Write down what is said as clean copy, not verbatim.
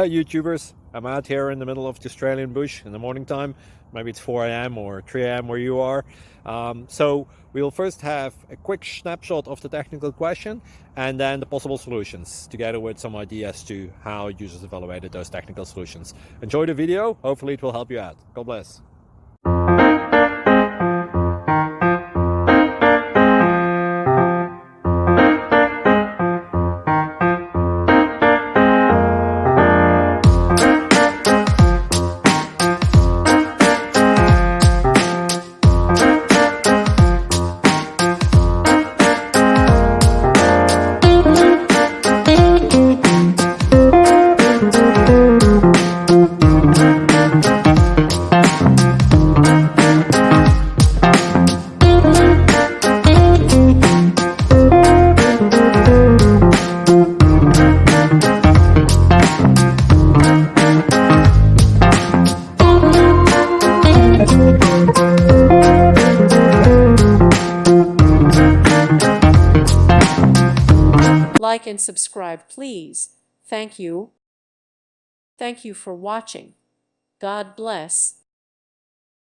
YouTubers. I'm out here in the middle of the Australian bush in the morning time. Maybe it's 4 a.m. or 3 a.m. where you are. So we'll first have a quick snapshot of the technical question and then the possible solutions, together with some ideas to how users evaluated those technical solutions. Enjoy the video. Hopefully it will help you out. God bless. Like and subscribe, please. Thank you. Thank you for watching. God bless.